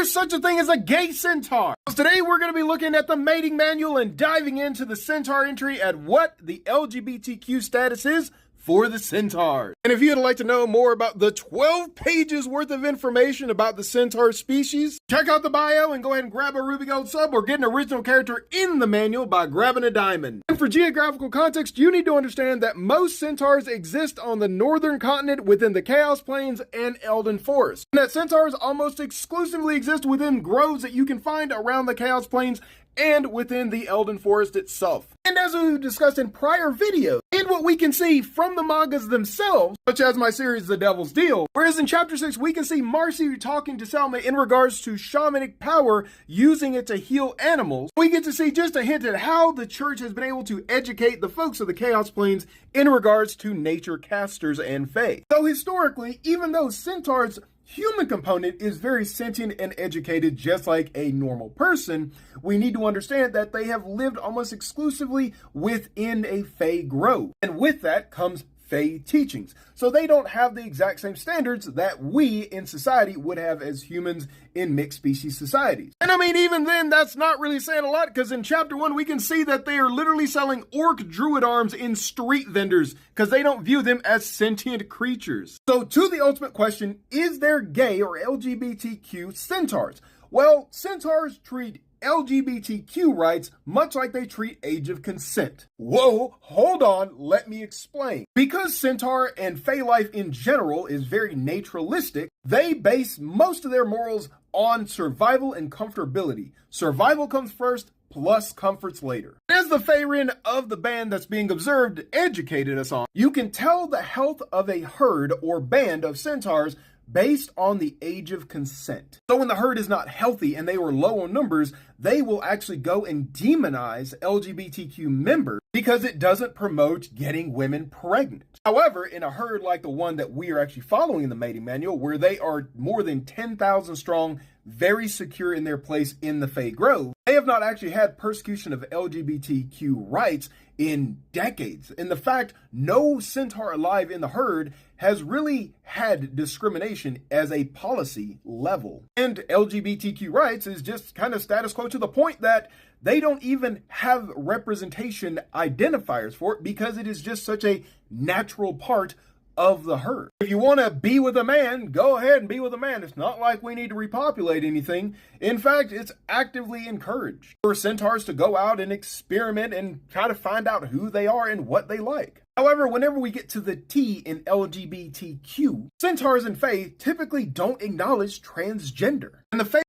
There's such a thing as a gay centaur. Today we're going to be looking at the mating manual and diving into the centaur entry at what the LGBTQ status is for the centaurs. And if you'd like to know more about the 12 pages worth of information about the centaur species, check out the bio and go ahead and grab a Ruby Gold sub or get an original character in the manual by grabbing a diamond. And for geographical context, you need to understand that most centaurs exist on the northern continent within the Chaos Plains and Elden Forest. And that centaurs almost exclusively exist within groves that you can find around the Chaos Plains and within the Elden Forest itself. And as we discussed in prior videos, and what we can see from the mangas themselves, such as my series The Devil's Deal, whereas in Chapter 6 we can see Marcy talking to Selma in regards to shamanic power, using it to heal animals, we get to see just a hint at how the church has been able to educate the folks of the Chaos Plains in regards to nature casters and fae. So historically, even though centaurs human component is very sentient and educated just like a normal person, we need to understand that they have lived almost exclusively within a fae grove. And with that comes fae teachings. So they don't have the exact same standards that we in society would have as humans in mixed species societies. And I mean, even then, that's not really saying a lot, because in chapter 1, we can see that they are literally selling orc druid arms in street vendors because they don't view them as sentient creatures. So to the ultimate question, is there gay or LGBTQ centaurs? Well, centaurs treat LGBTQ rights much like they treat age of consent. Whoa, hold on, let me explain. Because centaur and fae life in general is very naturalistic, they base most of their morals on survival and comfortability. Survival comes first, plus comforts later. As the Faerun of the band that's being observed educated us on, you can tell the health of a herd or band of centaurs based on the age of consent. So when the herd is not healthy and they were low on numbers, they will actually go and demonize LGBTQ members because it doesn't promote getting women pregnant. However, in a herd like the one that we are actually following in the mating manual, where they are more than 10,000 strong, very secure in their place in the Fae Grove, they have not actually had persecution of LGBTQ rights in decades. In the fact, no centaur alive in the herd has really had discrimination as a policy level. And LGBTQ rights is just kind of status quo to the point that they don't even have representation identifiers for it because it is just such a natural part of the herd. If you want to be with a man, go ahead and be with a man. It's not like we need to repopulate anything. In fact, it's actively encouraged for centaurs to go out and experiment and try to find out who they are and what they like. However, whenever we get to the T in LGBTQ, centaurs and fae typically don't acknowledge transgender. And the fae